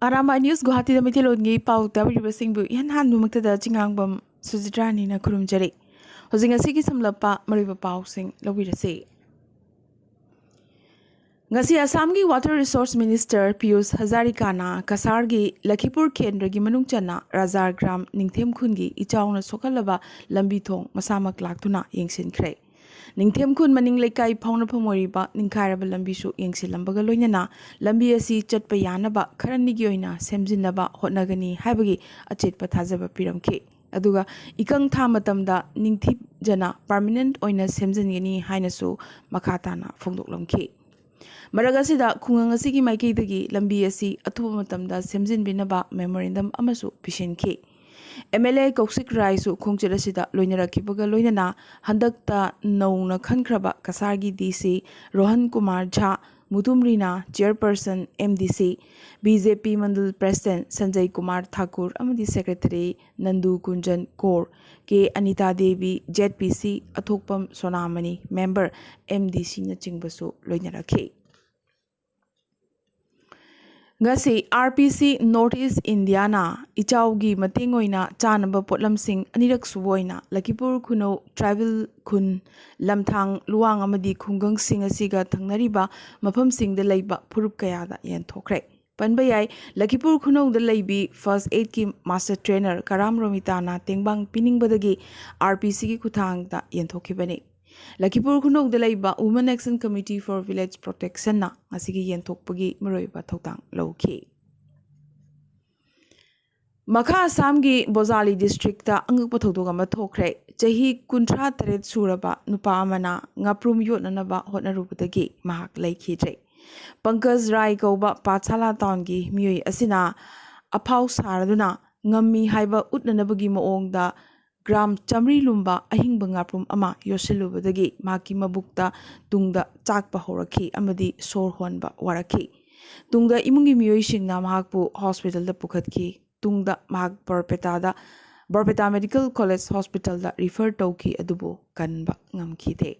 Arambai News Guwahati da Mithilongi pau tabiribasingbu ihan handumaktada jingangbam Sujitrani na kurumjari. Hojing asigi samlapa mariba pausing lawirase. Ngasi Assamgi Water Resource Minister Piyush Hazarikana Kasargi Lakhipur Kendragi Manungchana Rajargram Ningthem Khungi Ichauna Sokalaba Lambithong Masamak Laktuna Yengsinkhre. Ningthem Khun Maning Lekai Pauna Pamoriba Ningkairaba Lambisu Yengsilambaga Loinana Lambi asi Chatpa Yanaba Karanigi Oina Semjinaba Hotnagani Habagi Achetpa Thazaba Piramke. Aduga ikang tha matamda ningthip jana permanent oina semjingani hainasu makhatana phongdoklamke. Maragasida Kungangasigi Maikidagi, Lambiasi, Atumatamda, Semzin Binaba, Memorandum Amasu, Pishinke. MLA Koksik Raisu, Kungchirasida, Loinara Kipaga Loinana, Handakta, Nauna Kankraba, Kasargi DC, Rohan Kumar Jha, Mutumrina, Chairperson, MDC, BJP Mandal President, Sanjay Kumar Thakur, Amadi Secretary, Nandu Kunjan Kaur, K. Anita Devi, ZPC, Athokpam Sonamani, Member, MDC Nachingbasu, Loinara K. Ngasi RPC Northeast Indiana Ichaugi Matingoina Chanaba Potlamsing Anirak Suwoina Lakipur Kuno Tribal Kun Lamthang Luang Amadi Kungang Sing Asiga Tangnariba Mapam Sing the Laiba Purup Kayada Yen Tokre Panbayai Lakipur Kuno the Laibi First Aid Ki Master Trainer Karam Romitana Tengbang Pining Badagi RPC Ki Kutang da Yen Tokibani Lakipur Kunok the Laiba Women Action Committee for Village Protection na Asigi Yentokpagi Maroiba Totang Low-Key. Makha Assamgi Bozali District ta Angpotogama Tokre, Jahi Kuntra Teret Suraba, Nupa Amana, Ngaprum Yotnanaba Hotnarupatagi, Mahak Lake Hidre. Pankaj Rai Goba Patsala Tongi, Mui Asina, a Paus Haraduna, Ngami Haiba Utnanabagi Moong da Gram Chamri Lumba Ahing Bangaprum Ama Yoselubadagi Maki Mabukta Tungda Chakpa Horaki Amadi Sor Honba Waraki Tungda Imungi Mioishing na Mahakpu Hospital da Pukatki Tungda Mahak Barpeta Medical College Hospital da refer Toki Adubo Kanba Ngamkite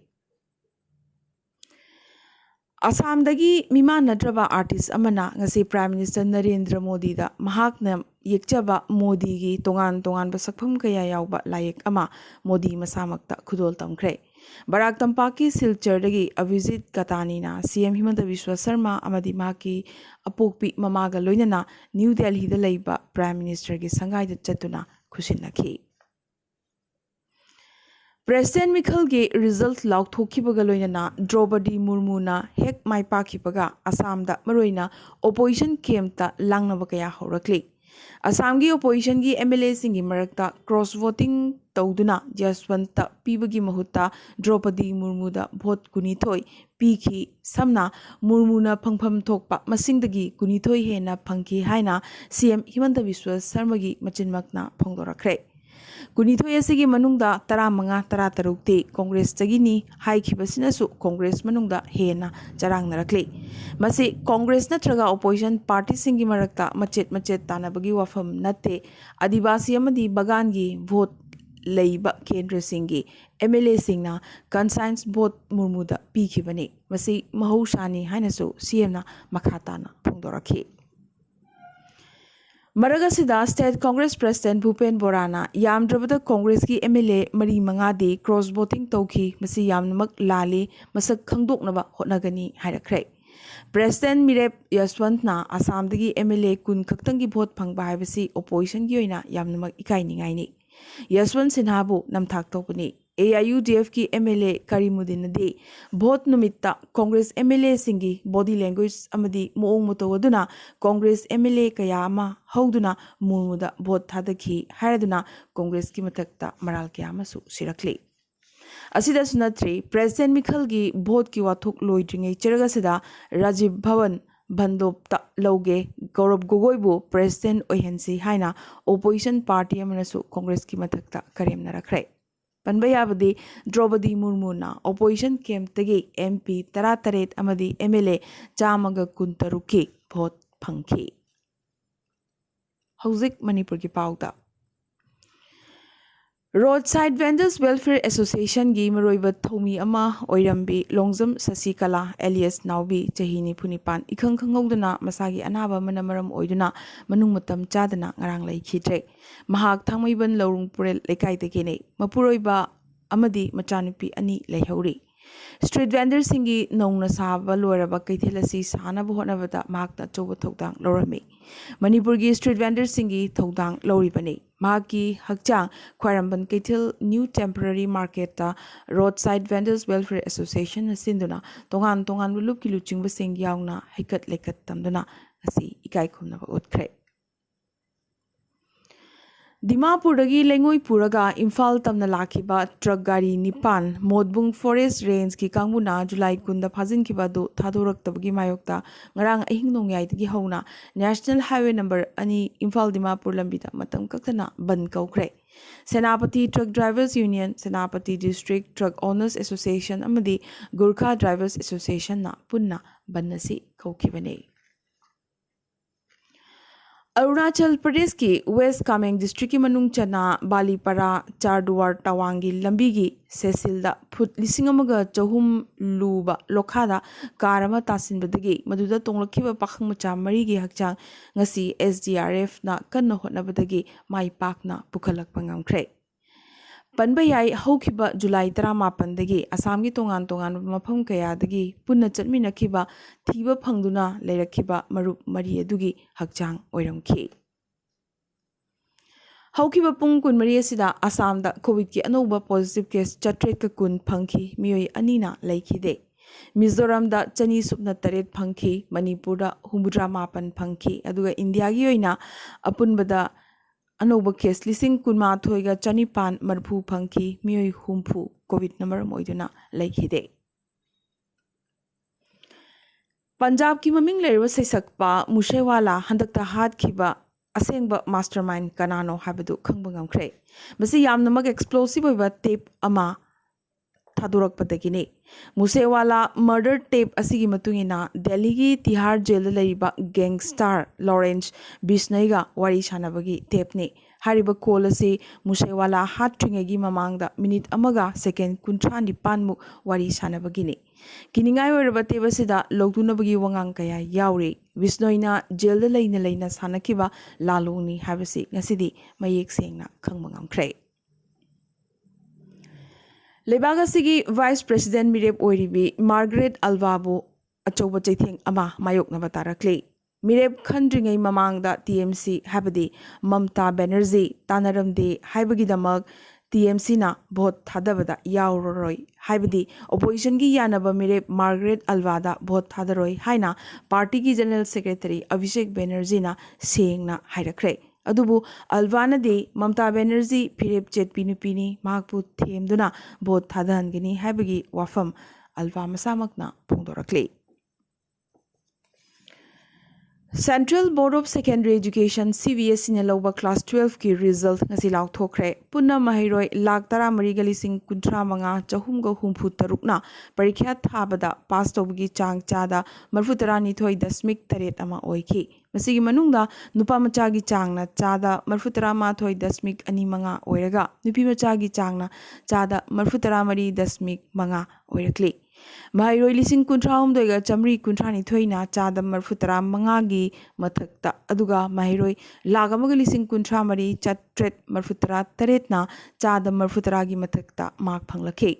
Assam dagi Mima Nadraba artist Amana ngasi Prime Minister Narendra Modi da Mahakna Yekchaba Modi gi Tongan Basakpam Kaya Yauba Layak Ama Modi Masamakta Kudol Tamkre Barak Tampaki Silchar dagi a visit Katani na CM Himanta Biswa Sarma Amadi Maki Apokpi Mamaga Loinana New Delhi da Leiba Prime Minister gi Sangai da Chatuna Kusinaki President Mikhalgi result lauk thokibaga loinana Draupadi Murmuna hek maipakibaga Assamda maroina opposition kemta langnaba kaya horakli Assamgi opposition gi MLA singi marakta cross voting tawduna Jaswanta pibagi mahutta Draupadi Murmuda vote kunithoi piki samna Murmuna phangpham thokpa masingdagi kunithoi hena phangki haina CM Himanta Biswa Sarmagi machinmakna phongdorakre Kunithoi asigi manungda taramanga taratarukti Congress tagini haikibasinasu Congress manungda hena jarang narakli masi Congress natraga opposition party singi marakta machet tanabagi wafam nate adivasi amadi bagangi vote leiba kendra singi MLA singna conscience vote murmuda pikibani masi mahoshani hainasu CM na makhatana phongdorakhi Maragasida State Congress President Bhupen Borana Yamdrabada Congress ki MLA Mari Mangadi cross voting Toki Masi Yamnamak Lali Masak Kangdoknaba Hotnagani Hairakre President Mirep Yaswantna Assam dagi MLA Kun Kaktangi vote Pangba Haibasi opposition gi oina Yamnamak Ikai Ningaini Yaswant Sinhabu Namthak Topani AIUDF ki MLA Karimudin Nadi vote numitta Congress MLA singi body language amadi moong motowaduna Congress MLA kayama hauduna murmuda vote thadaki haraduna Congress ki matakta maral kayama su sirakli Asida sunatri President Mikhalgi vote ki wathuk loidringai cheragasida Rajiv Bhavan Bandopta Loge Gaurav Gogoibu President Ohensi Haina Opposition Party Amanasu Congress ki matakta Karem Narakre Panbayabadi Draupadi Murmuna Opposition Camp Tagi MP Tarataret Amadi MLA Chamaga Kuntaruki vote Pangki Hauzik Manipur ki pauta Roadside Vendors Welfare Association gi maroiba thomi ama oirambi Longjam Sasikala alias Naubi chahini phunipan ikhang khangoduna masagi anaba manamaram oiduna manung matam chadana ngarang lai khitre mahak thangmaiban lorung purel lekai te kene mapuroiba amadi machanupi ani leihori Street vendors singi nongna saba loiraba kaithelasi sanaba honabada mahakta choba thogdang lorami Manipur gi street vendors singi thogdang loribani Mahaki Hakchang Khwaramban Kaithil New Temporary Market ta Roadside Vendors Welfare Association Sinduna Tongan Lup ki luchingba sing yauna hikat lekat tamduna asi ikai khumnaba utkre Dimapurdagi lengoi puraga Imphal tamna lakhiba truck gari nipan Modbung Forest Range ki kangmuna July kunda phajin kiba do thadoraktabagi mayokta ngarang ahing nongyai hauna National Highway number ani Imphal Dimapur lambida matam kaktana ban kaukre Senapati Truck Drivers Union Senapati District Truck Owners Association amadi Gurkha Drivers Association na punna bannasi kaukibane Arunachal Pradesh ki West Kameng District ki manung chana Balipara Charduar Tawangi Lambigi Sesilda Phut Lisingamaga Chahum Luba Lokhada Karama Tasinbadagi Maduda Tonglakhiba Pakhang Macha Marigi Hakchang ngasi SDRF na kanna hotnabadagi mai pakna pukhalakpa ngamkhre Panbayai Hokiba July 18 dagi Assam gi tongan mafam kaya dagi punna chatminakhiba thiba phangduna leirakhiba marup mari adugi hakchang oiramkhi Hokiba pung kun mari asida Assam da COVID ki anoba positive case chatret ka kun phangki miyoi anina leikhide Mizoram da chani supna taret phangki Manipur da humudra mapan phangki aduga India gi oina apunbada Anoba case lising kunma thoiga chanipan marphu phangki miyoi humpu COVID number moiduna leikhide Punjab ki maming lerwa saisakpa Mushewala handakta hat khiba asengba mastermind kanano habadu khangba ngamkhre masi yamna mag explosive oiba tape ama Thadurakpadagini Musewala murder tape asigi matungina Delhi gi Tihar jail laiba gangster Lawrence Bisnaiga wari sanabagi tape ni hariba call asi Musewala hatringegi mamangda minute amaga second kuntra nipan muk wari sanabagini kiningai weraba tape asida logdunabagi wangang kaya yauri Bisnoina jail laina sanakiba lalungni habasi ngasidi mayek sengna khangma ngamkhre Lebaga Sigi Vice President Mirep Oiribi Margaret Alvabu Achoba Chaithing Ama Mayok Navatarakli Mirep Khandringay Mamangda TMC Habadi Mamta Banerjee Tanaramde Haibagi Damag TMC na Bhot Thadabada Yauroroi Haibadi Opposition gi Yanaba Mirep Margaret Alvada Bhot Thadaroy Haina Party ki General Secretary Abhishek Banerjee na Sengna Hairakre Adubu Alvana de Mamta Banerjee Phirep Chetpi Nupini Mahakpu Themduna Bhot Thadhangini Haibagi Wafam Alva Masamakna Pongdorakle Central Board of Secondary Education CBSE ne lauba class 12 ki result ngasi lauk thokre punna mahiroi lakh tara mariga lising kuntra manga chahum ga humpu tarukna parikha thabada pass tobgi chang chada marfutara ni thoi dasmik taret ama oiki masigi manungda nupa macha gi changna chada marfutara ma thoi dasmik ani manga oiraga nupi macha gi changna chada marfutara mari dasmik manga oirakli Mahiroi lising kuntra doiga chamri kuntra ni thoina chada marfutara mangagi mathakta aduga mahiroi lagamaga lising kuntra mari chatret marfutara taretna chada marfutara gi mathakta mark phanglakhe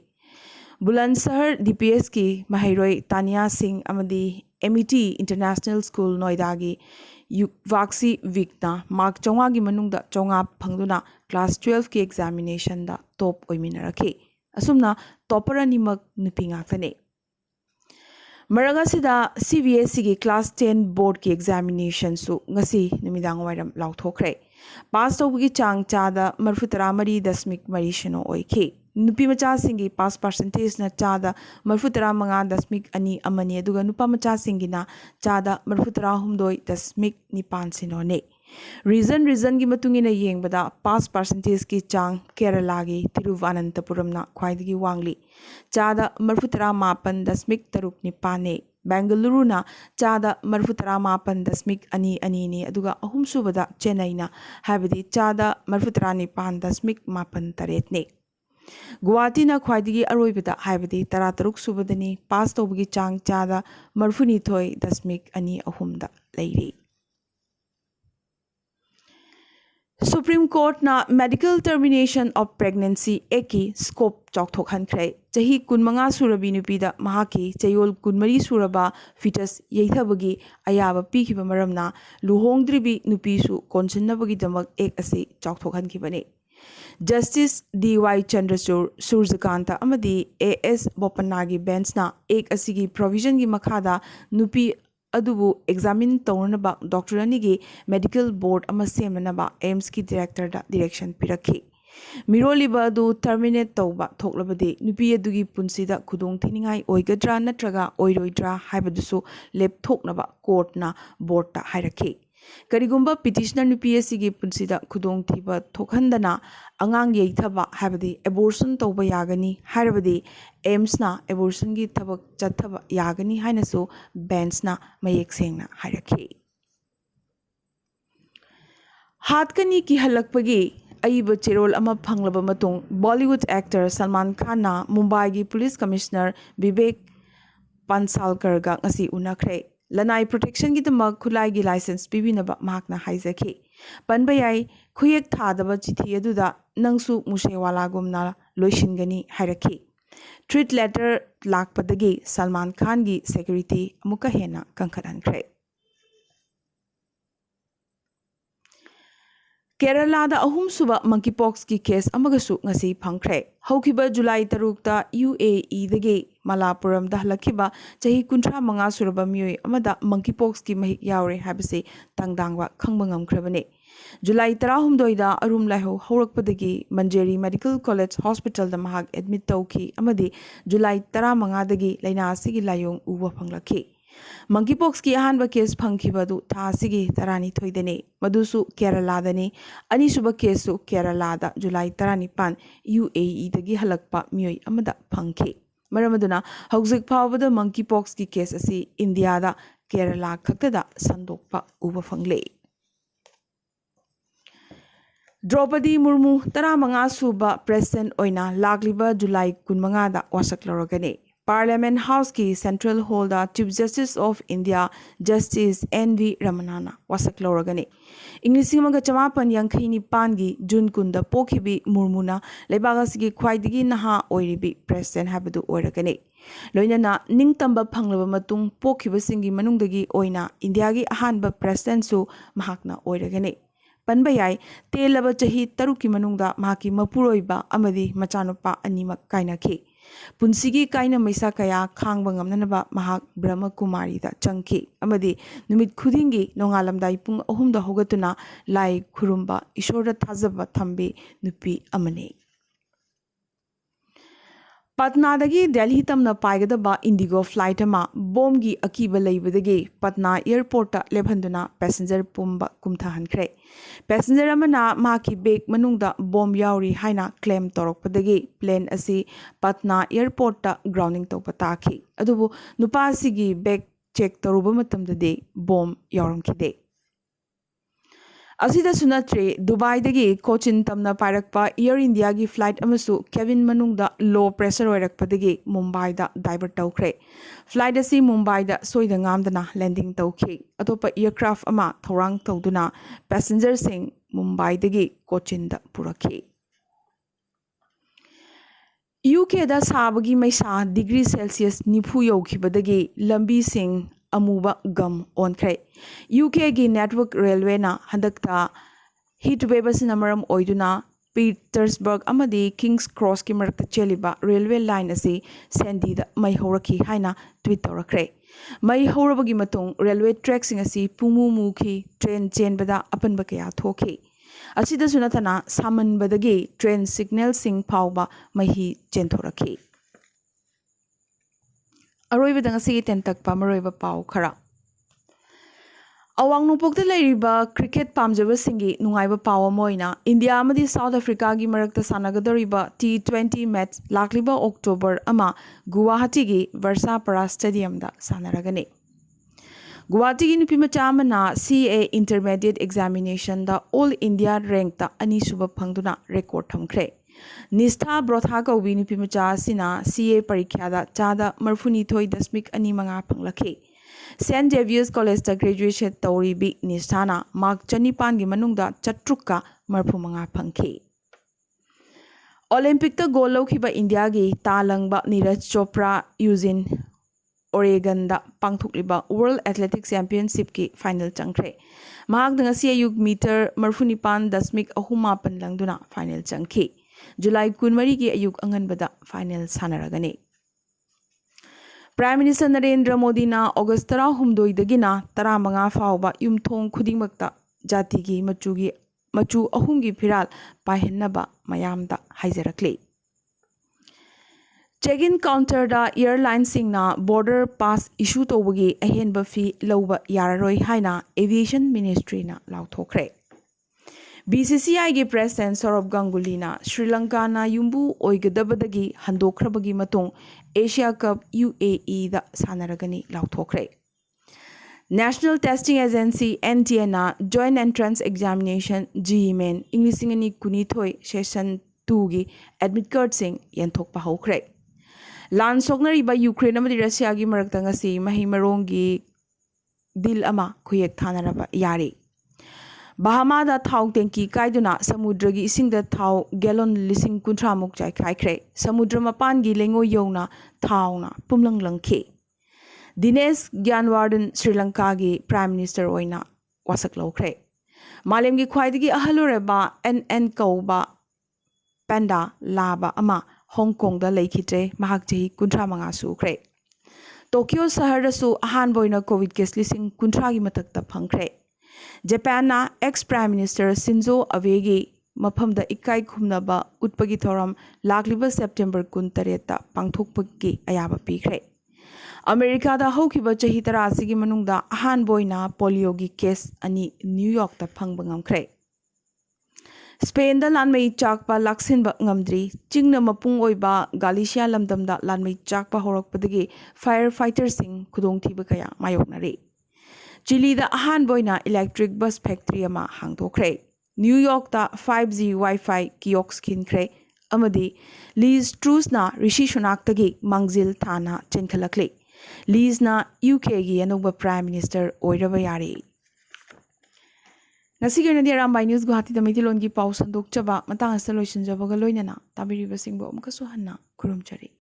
Bulandsahar DPS ki mahiroi Tania Singh amadi MET International School Noida gi Vaksi Vikna mark chonga gi manungda chonga phangduna class 12 ki examination da top oiminarakhe asumna topper animak nupi ngaktane Maragasida CBSE ki class 10 board ki examination su ngasi numidang wairam lauthokre pass tawgi chang chada marfutara mari dasmik mari shino oike nupi macha singi pass percentage na chada marfutara manga dasmik ani amani aduga nupa macha singi na chada marfutara humdoi dasmik nipan sino ne reason gi matungina yengbada pass percentage ki chang Kerala gi Thiruvananthapuram na khwaidagi wangli chada marfutara mapan dasmik taruk nipane Bengaluruna chada marfutara mapan dasmik ani ni aduga ahum subada Chennai habadi chada marfutara nipan dasmik mapan taret ne. Guwahati na khwaidigi aroibada habadi tarataruk subadani pass tobagi chang chada marfuni thoi dasmik ani ahumda leiri. Supreme Court na medical termination of pregnancy eki scope chokthok hankrai chahi kunmanga surabi nupida mahaki chayol kunmari suraba fetus yeithabagi ayaba pikhiba maramna luhongdribi nupisu konsinnabagi damak ek ase chokthok hankibane. Justice D.Y. Chandrachud Surjakanta amadi A.S. Bopanagi bench na ek asigi provision gi makhada nupi adubu examine taunaba Dr. Anigi medical board ama semnaba AIMS ki director da direction pirakhi. Miroliba adu terminate tauba thoklabadi nupi adugi punsida khudong thiningai oigadra natraga oiroidra haibadusu lep thoknaba court na board ta hairakhi. Karigumba petitioner nupi gi punsida khudong thiba thokhandana angang yeithaba habadi abortion tauba yagani harabadi AIMS na abortion gi thabak chathaba yagani hainasu bench na mayek sengna hairakhi. Hatkani ki halakpagi aiba cherol ama phanglaba matung Bollywood actor Salman Khan na Mumbai gi police commissioner Vivek Pansalkar ga ngasi unakhre. Lanai protection gi damak khulai gi license pibinaba mahakna haizakhi. Panbayai khuyek thadaba chithi aduda nangsu musewala gumna loishingani hairakhi. Treat letter lakpadagi Salman Khan gi security amuka hena kankharankhre. Kerala da ahum suba monkeypox ki case amagasu ngasi phangkhre. Haukiba July 3 ta UAE dagi Malapuram da halakhiba chahi 35 suraba mioi amada monkeypox ki mahik yaure habase tangdangwa khangba ngamkhrabane. July 13 da arum laiho haurakpadagi Manjeri Medical College Hospital da mahak admit tawki amadi July 15 dagi laina asigi layong uwa phanglakhi. Monkeypox ki ahanba case phangkhibadu tha asigi tarani thoidane madusu Kerala dani ani suba case su Kerala da July 19 UAE dagi halakpa mioi amada phangkhi. Maramaduna hauzik phawbada monkeypox ki case asi India da Kerala khaktada sandokpa uba phangle. Draupadi Murmu 15 suba president oina lagliba July 15 da wasak lorogane. Parliament House ki Central Hall da Chief Justice of India Justice N.V. Ramanana wasak lorogane. Inglisingmaga chamapan yankhaini pangi June kunda pokhibi Murmuna lebagasigi khwaidigi naha oiribi president habadu oiragane. Loinana ningtamba phanglaba matung pokhiba singi manungdagi oina India gi ahanba president su mahakna oiragane. Panbayai telaba chahi taruki manungda mahaki mapuroiba amadi machanupa animak kainakhi. Punsigi kaina maisa kaya khangba ngamnanaba mahak Brahma Kumari da changki amadi numit khudingi nongalamdai pung ahumda hogatuna lai khurumba ishora thazaba thambi nupi amane. Patna dagi Delhi tamna paigadaba Indigo flight ama bomb gi akiba leibadagi Patna airport ta lebhanduna passenger pumba kumthahankre. Passenger amana maki bag manungda bomb yauri haina claim torokpadagi plane asi Patna airport ta grounding to pataki. Adubu nupa asigi bag check toruba matamdade bomb yauramkhide. Asida sunatre Dubai dagi Cochin tamna pairakpa Air India gi flight amasu cabin manungda low pressure oirakpadagi Mumbai da divert tawkhre. Flight asi Mumbai da soida ngamdana landing tawkhi. Atopa aircraft ama thorang tawduna passenger sing Mumbai dagi Cochin da purakhi. UK da sabagi maisa degree Celsius nifu yaukhibadagi lambi sing amuba gam onkhre. UK gi network railway na handakta heatwave sinamaram oiduna Petersburg amadi King's Cross ki marakta cheliba railway line asi Sandy da mai horaki haina tweet torakre. Mai horabagi matung railway track sing asi pumu mukhi train chain bada apan bakaya thoki. Asida sunatana saman badagi train signal sing pauba mahi chenthoraki. Aroiba dang asi tentak pa maroiba pau khara. Awang nupokta lairiba cricket pamjabasinggi nungaiba pawa moina India amadi South Africa gi marakta sanagadoriba T20 match lakliba October ama Guwahati gi Versapara Stadium da sanaragani. Guwahati gi nupimacha amana CA Intermediate Examination da All India rank da ani suba phangduna record thamkhre. Nistha Brotha kaubi nupimacha asina CA parikya da chada marfuni thoi dasmik ani manga phanglakhi. St. Xavier's College da graduation tauribi Nisthana mark Chanipan gi manungda chatrukka marphumanga phangki. Olympic ta goal laukiba India gi talangba Neeraj Chopra Eugene Oregon da pangthukliba World Athletics Championship ki final changkhre. Mahak danga si ayuk meter marfunipan dasmik ahuma panlangduna final changki. July 12 gi ayuk anganbada final sanaragani. Prime Minister Narendra Modi na August 13 Taramanga fauba yumthong khudingmakta jati gi machu ahumgi phiral paihennaba mayamda haijarakle. Check-in counter da airline singna border pass issue tobagi ahenba fee lauba yararoi haina aviation ministry na lauthokre. BCCI gi President Saurabh Ganguly na Sri Lanka na yumbu oigadabadagi handokrabagi matung Asia Cup UAE da sanaragani lauthokre. National Testing Agency NTA na Joint Entrance Examination JEE Main Inglisingani kunithoi session 2 gi admit card sing yanthokpa hokre. Lan sognariba Ukraine amadi Russia gi marakta ngasi mahimarongi dil ama khuyek thanaraba yari. Bahama da thau tenki kaiduna samudra gi ising da thau gallon lising kuntra muk jai khai samudra mapan gi lengo yona thau na pumlang langkhe. Dinesh Gyanwardhan Sri Lanka gi Prime Minister oina wasak lokre. Malem gi khwaidagi ahalureba NN kauba panda laba ama Hong Kong da laikhitre mahak jahi kuntra manga sukre. Tokyo sahar da su ahan boina COVID case lising kuntra gi matakta phangkre. Japan na ex-Prime Minister Shinzo Abe gi mafamda ikai khumnaba utpagi thoram lakliba September 13 ta pangthokpagi ayaba pikre. America da hokiba chahi tarasi gi manungda ahan boina polio gi case ani New York ta phangba ngamkre. Spain da lanmei chakpa laksinba ngamdri chingna mapung oiba Galicia lamdamda lanmei chakpa horakpadagi firefighter sing khudongthiba kaya mayoknare. Chile da ahan boina electric bus factory ama hangdokre. New York da 5G Wi-Fi kiosk kinkre. Amadi Liz Truss na Rishi Sunak tagi mangzil thana chenkhalakle. Liz na UK gi anuba Prime Minister oiraba yari. Nasigar na di Arambai News Guwahati da Maitilon gi pau sandok chaba matang asta loisin jabaga loinana tabiriba singbo amkasuhanna kurumchari.